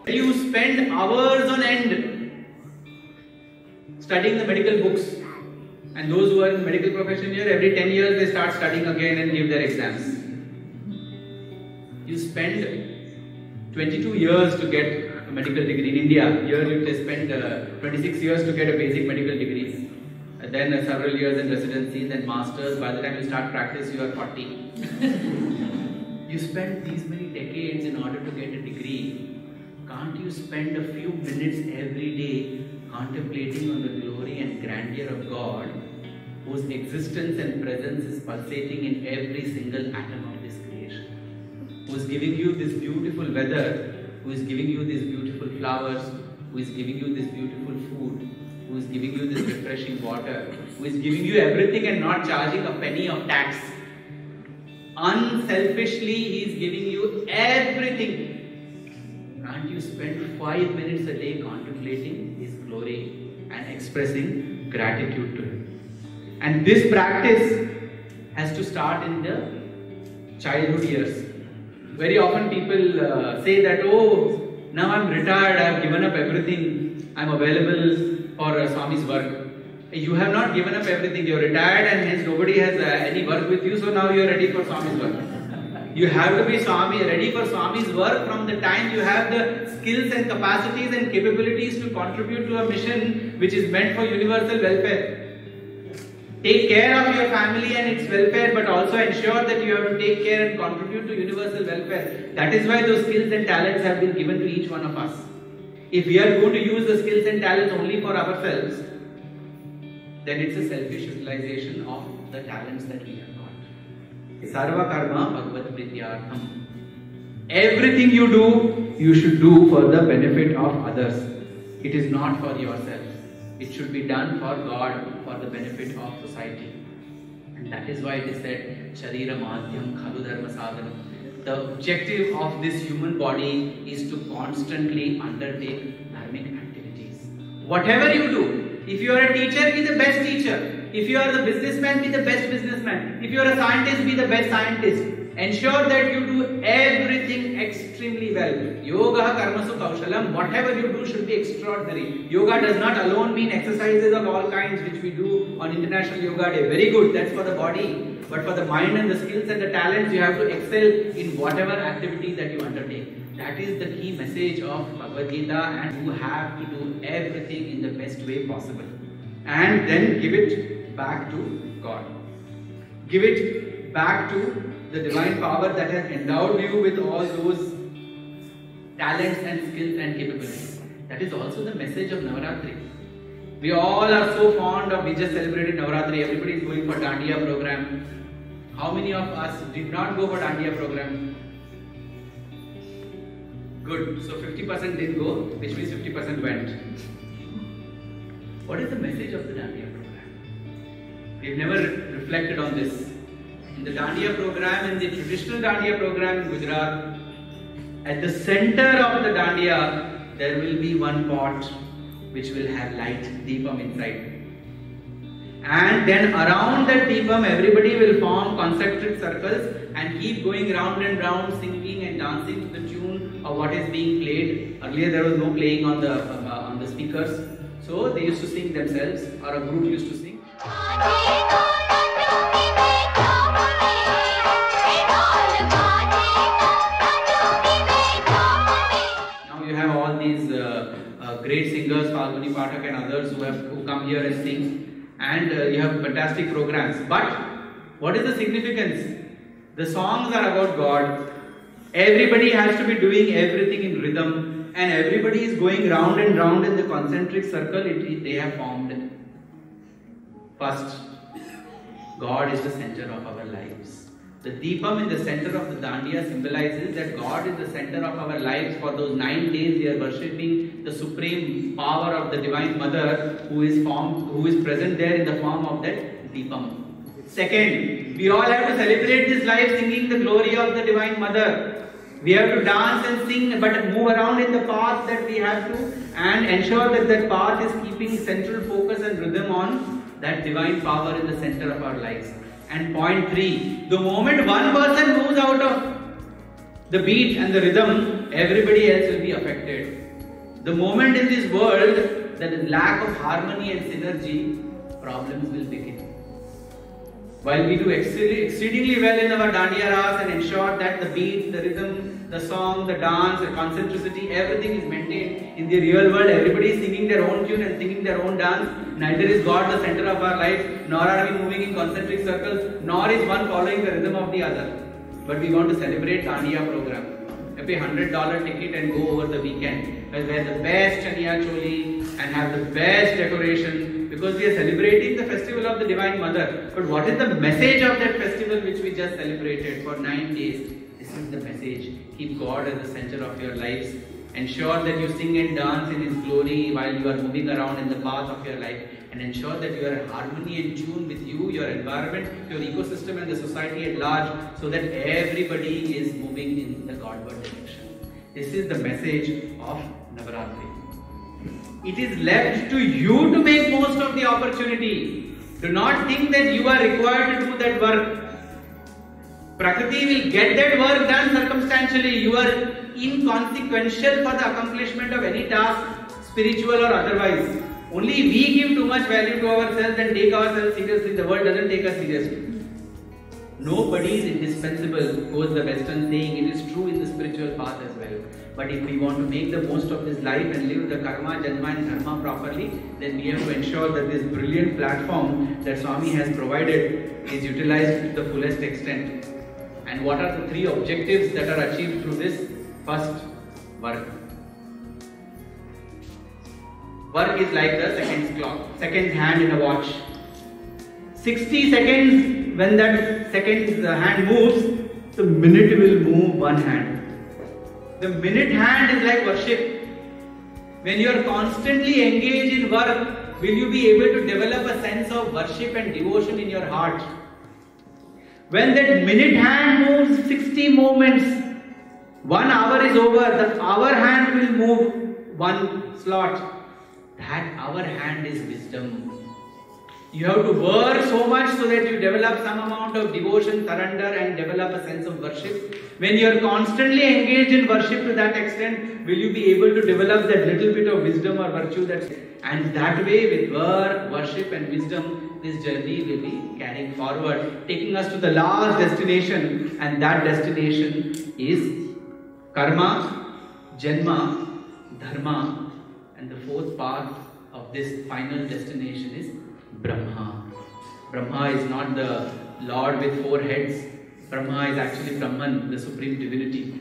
You spend hours on end studying the medical books. And those who are in the medical profession here, every 10 years they start studying again and give their exams. You spend 22 years to get a medical degree in India. Here you spend 26 years to get a basic medical degree. And then several years in residency, then masters. By the time you start practice, you are 40. You spend these many decades in order to get a degree. Can't you spend a few minutes every day contemplating on the glory and grandeur of God, whose existence and presence is pulsating in every single atom of this creation, who is giving you this beautiful weather, who is giving you these beautiful flowers, who is giving you this beautiful food, who is giving you this refreshing water, who is giving you everything and not charging a penny of tax. Unselfishly, He is giving you everything. Can't you spend 5 minutes a day contemplating His glory and expressing gratitude to Him? And this practice has to start in the childhood years. Very often people say that, oh, now I'm retired, I have given up everything, I'm available for Swami's work. You have not given up everything, you are retired and hence nobody has any work with you, so now you are ready for Swami's work. You have to be ready for Swami's work from the time you have the skills and capacities and capabilities to contribute to a mission which is meant for universal welfare. Take care of your family and its welfare, but also ensure that you have to take care and contribute to universal welfare. That is why those skills and talents have been given to each one of us. If we are going to use the skills and talents only for ourselves, then it's a selfish utilization of the talents that we have got. Sarva karma bhagavad prityartham. Everything you do, you should do for the benefit of others. It is not for yourself. It should be done for God, for the benefit of society. And that is why it is said, Sharira Madhyam Khalu Dharma Sadhanam. The objective of this human body is to constantly undertake dharmic activities. Whatever you do, if you are a teacher, be the best teacher. If you are the businessman, be the best businessman. If you are a scientist, be the best scientist. Ensure that you do everything extremely well. Yoga karmasu kaushalam. Whatever you do should be extraordinary. Yoga does not alone mean exercises of all kinds which we do on International Yoga Day. Very good, that's for the body. But for the mind and the skills and the talents, you have to excel in whatever activity that you undertake. That is the key message of Bhagavad Gita, and you have to do everything in the best way possible. And then give it back to God. Give it back to the divine power that has endowed you with all those talents and skills and capabilities. That is also the message of Navaratri. We all are so fond of, we just celebrated Navaratri, everybody is going for Dandiya program. How many of us did not go for Dandiya program? Good, so 50% didn't go, which means 50% went. What is the message of the Dandiya program? We've never reflected on this. In the Dandiya program, in the traditional Dandiya program in Gujarat, at the center of the Dandiya, there will be one pot which will have light, Deepam inside. And then around that Deepam, everybody will form concentric circles and keep going round and round, singing and dancing to the tune of what is being played. Earlier there was no playing on the speakers, so they used to sing themselves, or a group used to sing. Great singers, Falguni Pathak and others who come here and sing, and you have fantastic programs. But what is the significance? The songs are about God. Everybody has to be doing everything in rhythm, and everybody is going round and round in the concentric circle they have formed. First, God is the center of our lives. The Deepam in the center of the Dandiya symbolizes that God is the center of our lives. For those 9 days we are worshipping the supreme power of the Divine Mother who is present there in the form of that Deepam. Second, we all have to celebrate this life singing the glory of the Divine Mother. We have to dance and sing, but move around in the path that we have to, and ensure that that path is keeping central focus and rhythm on that divine power in the center of our lives. And point 3, the moment one person moves out of the beat and the rhythm, everybody else will be affected. The moment in this world that is lack of harmony and synergy, problems will begin. While we do exceedingly well in our Dandiya Ras and ensure that the beat, the rhythm, the song, the dance, the concentricity, everything is maintained, in the real world everybody is singing their own tune and singing their own dance. Neither is God the center of our life, nor are we moving in concentric circles, nor is one following the rhythm of the other. But we want to celebrate Dandiya program. Pay $100 ticket and go over the weekend. Wear the best chaniya choli and have the best decoration, because we are celebrating the festival of the Divine Mother. But what is the message of that festival which we just celebrated for 9 days? This is the message. Keep God as the center of your lives. Ensure that you sing and dance in His glory while you are moving around in the path of your life. And ensure that you are in harmony and tune with you, your environment, your ecosystem and the society at large, so that everybody is moving in the Godward direction. This is the message of Navaratri. It is left to you to make most of the opportunity. Do not think that you are required to do that work. Prakriti will get that work done circumstantially. You are inconsequential for the accomplishment of any task, spiritual or otherwise. Only we give too much value to ourselves and take ourselves seriously. The world doesn't take us seriously. Nobody is indispensable, goes the Western saying. It is true in the spiritual path as well. But if we want to make the most of this life and live the karma, janma and dharma properly, then we have to ensure that this brilliant platform that Swami has provided is utilized to the fullest extent. And what are the 3 objectives that are achieved through this? First, work. Work is like the seconds clock, second hand in a watch. 60 seconds, when that second hand moves, the minute will move one hand. The minute hand is like worship. When you are constantly engaged in work, will you be able to develop a sense of worship and devotion in your heart? When that minute hand moves 60 moments, 1 hour is over, the hour hand will move 1 slot. That hour hand is wisdom. You have to work so much so that you develop some amount of devotion, surrender and develop a sense of worship. When you are constantly engaged in worship to that extent, will you be able to develop that little bit of wisdom or virtue? And that way, with work, worship and wisdom, this journey will be carrying forward, taking us to the last destination, and that destination is karma, janma, dharma, and the 4th part of this final destination is Brahma. Brahma is not the Lord with 4 heads. Brahma is actually Brahman, the supreme divinity.